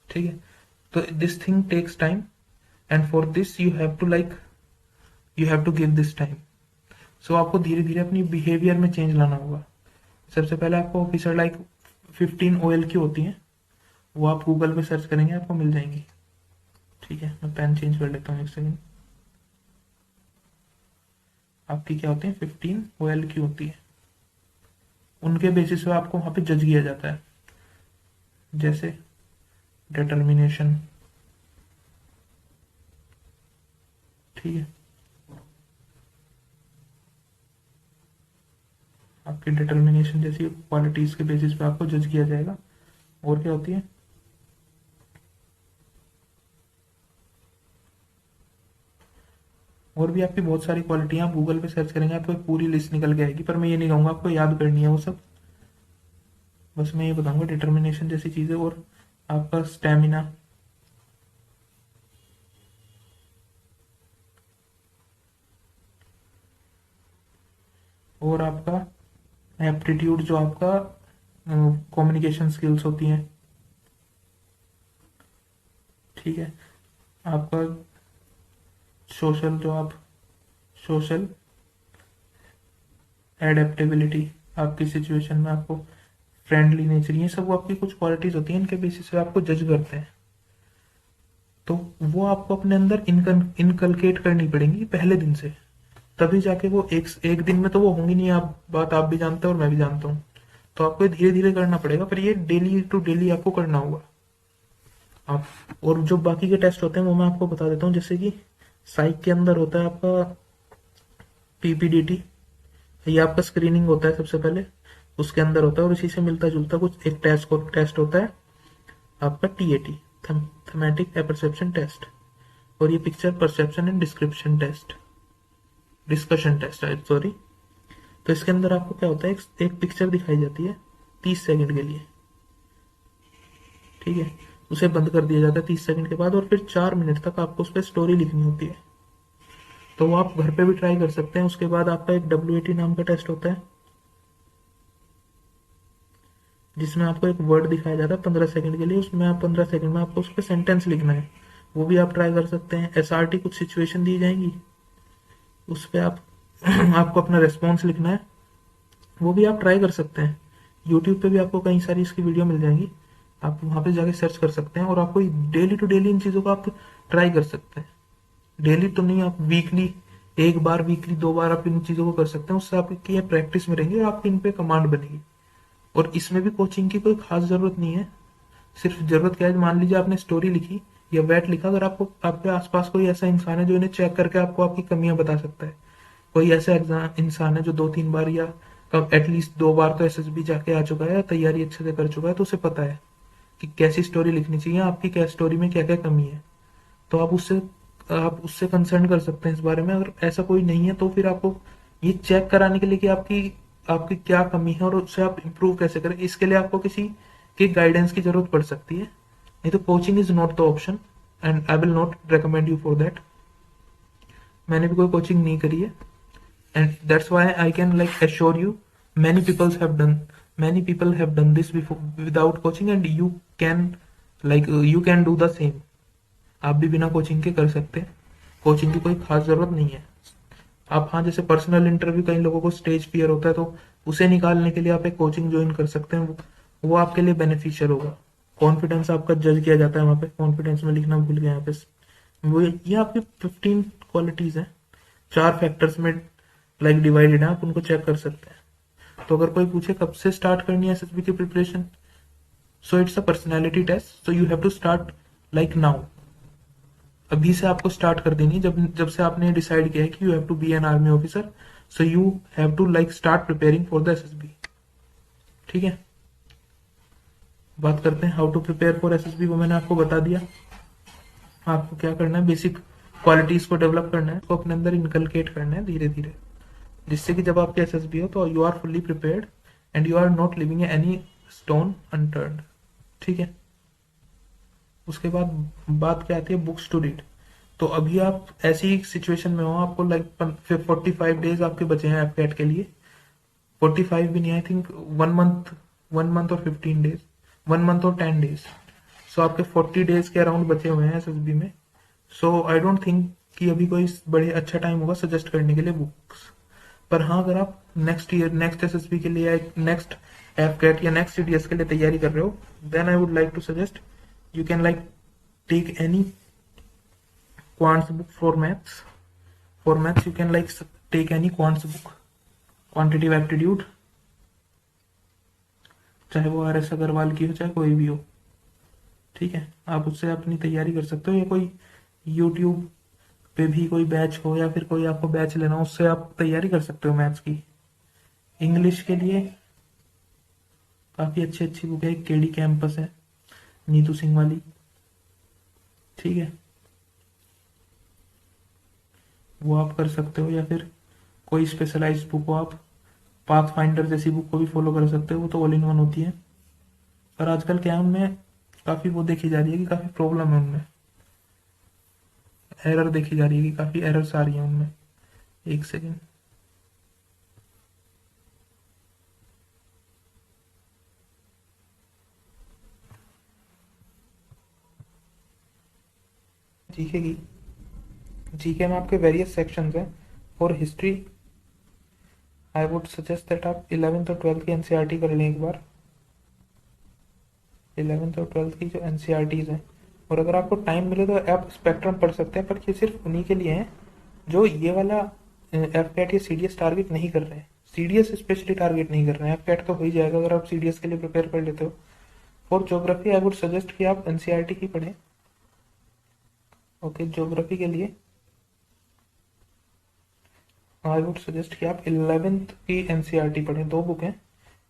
ठीक है। तो this thing takes time, and for this you have to give this time. So आपको धीरे धीरे अपनी बिहेवियर में चेंज लाना होगा। सबसे पहले आपको ऑफिसर लाइक 15 OL की होती हैं, वो आप गूगल पे सर्च करेंगे आपको मिल जाएंगी। ठीक है। मैं पेन चेंज कर लेता हूँ एक सेकेंड। आपकी क्या होती है, 15 OL की होती है। उनके बेसिस पे आपको वहां पे जज किया जाता है, जैसे डिटर्मिनेशन। ठीक है। आपकी डिटर्मिनेशन जैसी क्वालिटीज के बेसिस पे आपको जज किया जाएगा। और क्या होती है, और भी आपकी बहुत सारी क्वालिटियां, आप गूगल पे सर्च करेंगे आपको एक पूरी लिस्ट निकल के आएगी, पर मैं ये नहीं कहूंगा आपको याद करनी है वो सब। बस मैं ये बताऊंगा डिटर्मिनेशन जैसी चीज़ें, और आपका स्टेमिना, और आपका एप्टीट्यूड, जो आपका कम्युनिकेशन स्किल्स होती हैं, ठीक है। आपका सोशल, जो आप सोशल एडेप्टेबिलिटी, आपकी सिचुएशन में आपको फ्रेंडली नेचर, ये सब आपकी कुछ क्वालिटीज होती हैं, इनके बेसिस पे आपको जज करते हैं। तो वो आपको अपने अंदर इनकलकेट करनी पड़ेंगी पहले दिन से, तभी जाके वो एक एक दिन में तो वो होंगी नहीं। आप भी जानते हो और मैं भी जानता हूँ। तो आपको धीरे धीरे करना पड़ेगा, पर ये डेली टू डेली आपको करना होगा। आप, और जो बाकी के टेस्ट होते हैं वो मैं आपको बता देता हूँ। जैसे कि साइक के अंदर होता है आपका पीपीडीटी, ये आपका स्क्रीनिंग होता है सबसे पहले, उसके अंदर होता है। और इसी से मिलता जुलता कुछ एक टेस्ट होता है आपका टीएटी, थमेटिक एपरसेप्शन टेस्ट, और ये picture perception and description test, discussion test, sorry. तो इसके अंदर आपको क्या होता है, एक पिक्चर दिखाई जाती है 30 सेकंड के लिए, ठीक है। उसे बंद कर दिया जाता है 30 सेकंड के बाद, और फिर 4 मिनट तक आपको उस पर स्टोरी लिखनी होती है। तो वो आप घर पे भी ट्राई कर सकते हैं। उसके बाद आपका एक WAT नाम का टेस्ट होता है, जिसमें आपको एक वर्ड दिखाया जाता है 15 सेकंड के लिए। उसमें आप 15 सेकंड में आपको उस पर सेंटेंस लिखना है। वो भी आप ट्राई कर सकते हैं। SRT, कुछ सिचुएशन दी जाएंगी, उस पर आप आपको अपना रेस्पॉन्स लिखना है। वो भी आप ट्राई कर सकते हैं। यूट्यूब पे भी आपको कई सारी इसकी वीडियो मिल जाएंगी, आप वहाँ पे जाके सर्च कर सकते हैं। और आपको डेली टू डेली इन चीज़ों को आप ट्राई कर सकते हैं। डेली तो नहीं, आप वीकली, एक बार वीकली 2 बार आप इन चीज़ों को कर सकते हैं। उससे आपकी प्रैक्टिस में रहेंगे और आपकी इन पे कमांड बनेगी। और इसमें भी कोचिंग की कोई खास जरूरत नहीं है। सिर्फ जरूरत क्या है, मान लीजिए आपने स्टोरी लिखी या वैट लिखा, अगर आपको आपके आसपास कोई ऐसा इंसान है जो इन्हें चेक करके आपको आपकी कमियां बता सकता है, कोई ऐसा इंसान है जो 2-3 बार या एटलीस्ट 2 बार तो SSB जाके आ चुका है, तैयारी अच्छे से कर चुका है, तो उसे पता है कि कैसी स्टोरी लिखनी चाहिए, आपकी क्या स्टोरी में क्या क्या कमी है। तो आप उससे कंसर्न कर सकते हैं इस बारे में। अगर ऐसा कोई नहीं है तो फिर आपको ये चेक कराने के लिए कि आपकी आपकी क्या कमी है और उससे आप इम्प्रूव कैसे करें, इसके लिए आपको किसी के गाइडेंस की जरूरत पड़ सकती है। नहीं तो coaching is not the option, and I will not recommend you for that. मैंने भी कोई कोचिंग नहीं करी है, and that's why I can like assure you, many people have done many people have done this before without coaching, and you can you can do the same। आप भी बिना coaching के कर सकते हैं। कोचिंग की कोई खास जरूरत नहीं है। आप, हाँ, जैसे पर्सनल इंटरव्यू, कई लोगों को स्टेज फियर होता है, तो उसे निकालने के लिए आप एक कोचिंग ज्वाइन कर सकते हैं। वो आपके लिए बेनिफिशियल होगा। कॉन्फिडेंस आपका जज किया जाता है वहां पे। कॉन्फिडेंस में लिखना भूल गया यहाँ पे। वो ये आपकी 15 क्वालिटीज हैं, 4 फैक्टर्स में डिवाइडेड है, आप उनको चेक कर सकते हैं। तो अगर कोई पूछे कब से स्टार्ट करनी है SSB की preparation, so it's a personality test, so you have to start now. अभी से आपको स्टार्ट कर देनी है, जब जब से आपने डिसाइड किया है कि you have to be an army officer, so you have to start preparing for the SSB। ठीक है, बात करते हैं how to prepare for SSB। वो मैंने आपको बता दिया। आपको क्या करना है, बेसिक क्वालिटीज को डेवलप करना है, तो अपने अंदर इनकलकेट करना है धीरे धीरे, जिससे कि जब आपके SSB हो तो you are fully prepared and you are not leaving any stone unturned. ठीक है। उसके बाद बात क्या आती है, बुक्स टू रीड। तो अभी आप ऐसी सिचुएशन में हो, आपको 45 डेज आपके बचे हैं FCAT के लिए। 45 भी नहीं, आई थिंक 1 मंथ, 1 मंथ और 15 डेज, 1 मंथ और 10 डेज। सो आपके 40 डेज के अराउंड बचे हुए हैं SSB में। सो आई डोंट थिंक कि अभी कोई बड़े अच्छा टाइम होगा सजेस्ट करने के लिए बुक्स। पर हाँ, अगर आप नेक्स्ट ईयर, नेक्स्ट SSB के लिए, नेक्स्ट FCAT या नेक्स्ट CDS के लिए तैयारी कर रहे हो, then I would like to suggest you can take any quants book for maths। For maths you can take any quants book, quantitative aptitude, चाहे वो RS अग्रवाल की हो चाहे कोई भी हो। ठीक है, आप उससे अपनी तैयारी कर सकते हो, या कोई यूट्यूब पे भी कोई बैच हो, या फिर कोई आपको बैच लेना हो, उससे आप तैयारी कर सकते हो मैथ्स की। इंग्लिश के लिए काफी अच्छी अच्छी बुक है, एक KD कैंपस है, नीतू सिंह वाली। ठीक है, वो आप कर सकते हो, या फिर कोई स्पेशलाइज्ड बुक हो, आप पाथ फाइंडर जैसी बुक को भी फॉलो कर सकते हो, वो तो ऑल इन वन होती है। पर आजकल क्या है, उनमें काफ़ी वो देखी जा रही है कि काफ़ी प्रॉब्लम है उनमें, एरर देखी जा रही है कि काफ़ी एरर्स आ रही हैं उनमें। एक सेकेंड। जीके की, जीके में आपके वेरियस सेक्शंस हैं। For history I would suggest that आप 11th और 12th की एनसीईआरटी कर लें एक बार। 11th और 12th की जो एनसीईआरटीज़ हैं, और अगर आपको टाइम मिले तो आप स्पेक्ट्रम पढ़ सकते हैं, पर ये सिर्फ उन्हीं के लिए हैं जो ये वाला एफ कैट या सी डी एस टारगेट नहीं कर रहे हैं। C D S specially target नहीं कर रहे हैं, एफ कैट तो हो ही जाएगा अगर आप सी डी एस के लिए प्रिपेयर कर लेते हो। For geography I would suggest कि आप एनसीईआरटी की पढ़ें। ओके, ज्योग्राफी के लिए आई वुड सजेस्ट कि आप 11th की एनसीईआरटी पढ़ें। दो बुक हैं,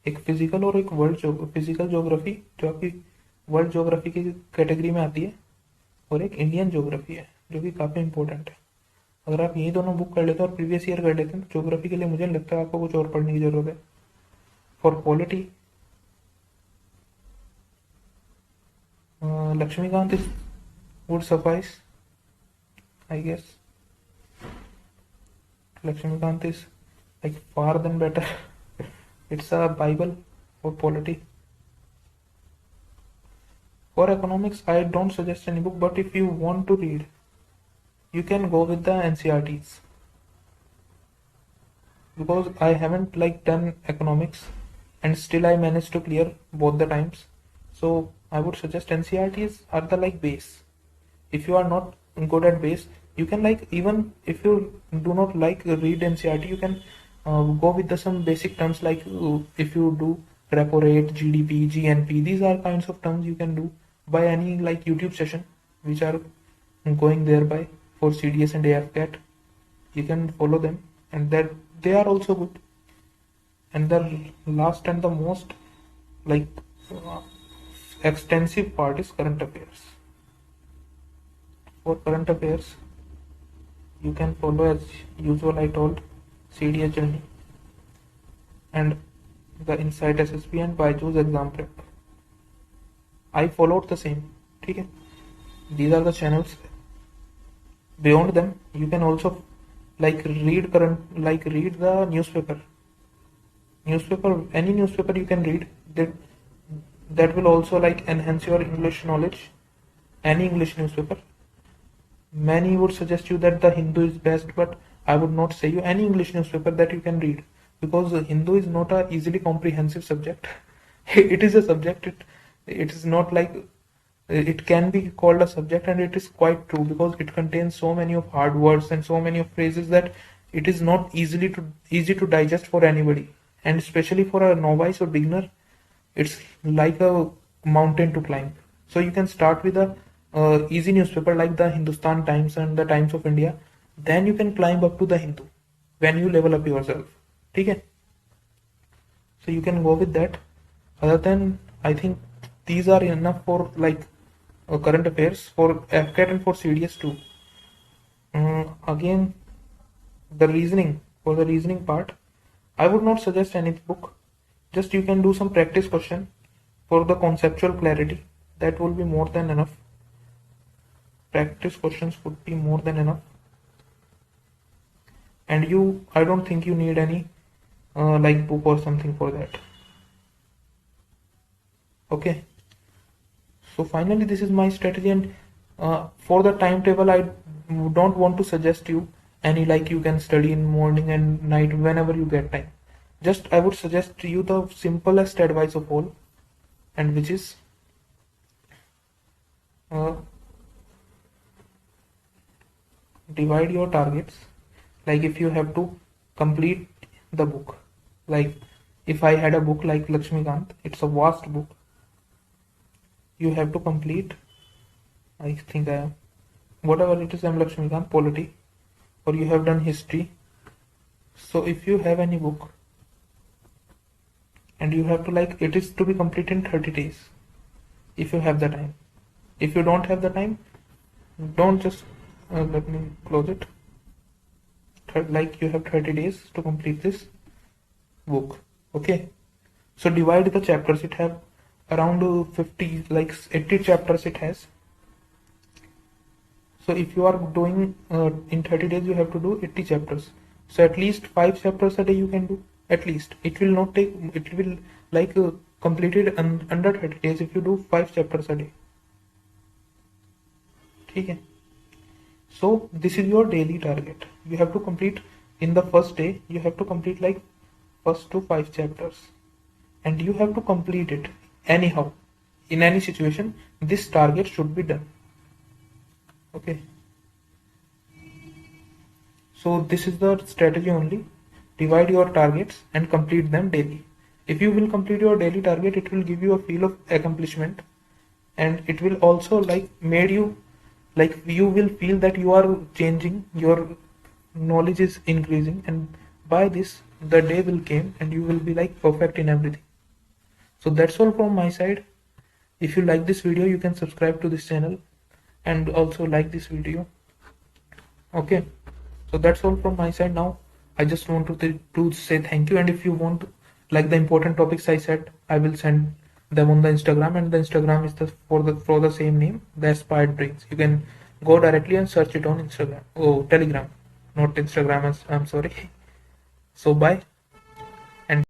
एक फिजिकल और एक वर्ल्ड फिजिकल ज्योग्राफी जो आपकी वर्ल्ड ज्योग्राफी की कैटेगरी में आती है, और एक इंडियन ज्योग्राफी है जो कि काफ़ी इंपॉर्टेंट है। अगर आप यही दोनों बुक कर लेते हैं और प्रीवियस ईयर कर लेते हैं, तो ज्योग्राफी के लिए मुझे नहीं लगता आपको कुछ और पढ़ने की जरूरत है। For polity Lakshmikant is would suffice I guess. Lakshmikant is like far than better. It's a Bible for polity. For economics, I don't suggest any book, but if you want to read, you can go with the NCRTs. Because I haven't like done economics, and still I managed to clear both the times. So I would suggest NCRTs are the like base. If you are not good at base, you can like, even if you do not like read NCRT, you can go with the some basic terms like if you do repo rate, GDP, GNP, these are kinds of terms you can do by any like YouTube session which are going thereby for CDS and AFCAT. You can follow them, and that they are also good. And the last and the most like uh, extensive part is current affairs. For current affairs, you can follow as usual I told CDS journey and the Insight SSB and Byju's exam prep. I followed the same. Okay? These are the channels. Beyond them, you can also like read the newspaper. Any newspaper you can read. That will also like enhance your English knowledge. Any English newspaper. Many would suggest you that the Hindu is best, but I would not say you any English newspaper that you can read, because Hindu is not a easily comprehensive subject. It is a subject. It is not like it can be called a subject, and it is quite true because it contains so many of hard words and so many of phrases that it is not easy to digest for anybody, and especially for a novice or beginner, it's like a mountain to climb. So you can start with a easy newspaper like the Hindustan Times and the Times of India. Then you can climb up to the Hindu when you level up yourself. Okay? So you can go with that. Other than, I think these are enough for like current affairs for FCAT and for CDS too. Again, the reasoning, for the reasoning part, I would not suggest any book. Just you can do some practice question for the conceptual clarity. That will be more than enough. Practice questions would be more than enough. And I don't think you need any like book or something for that. Okay. So finally, this is my strategy, and for the timetable, I don't want to suggest you any like you can study in morning and night whenever you get time. Just I would suggest you the simplest advice of all, and which is divide your targets. Like if you have to complete the book, like if I had a book like Lakshmikant, it's a vast book. You have to complete, I think I am, whatever it is, I'm Lakshmikant, polity, or you have done history. So if you have any book and you have to like, it is to be complete in 30 days if you have the time. If you don't have the time, don't just let me close it. Like you have 30 days to complete this book. Okay, so divide the chapters. around 50, like 80 chapters it has. So if you are doing in 30 days, you have to do 80 chapters. So at least 5 chapters a day you can do. At least it will not take, it will like completed under 30 days if you do 5 chapters a day. Okay. So this is your daily target. You have to complete in the first day. You have to complete like first to 5 chapters, and you have to complete it anyhow. In any situation, this target should be done. Okay. So this is the strategy only. Divide your targets and complete them daily. If you will complete your daily target, it will give you a feel of accomplishment, and it will also like made you, like you will feel that you are changing, your knowledge is increasing, and by this the day will came and you will be like perfect in everything. So that's all from my side. If you like this video, you can subscribe to this channel and also like this video. Okay, so that's all from my side. Now I just want to say thank you, and if you want like the important topics I said, I will send them on the Instagram, and the Instagram is the for the same name, the Aspired Brains. You can go directly and search it on Instagram. Oh, Telegram, not Instagram, I'm sorry. So bye.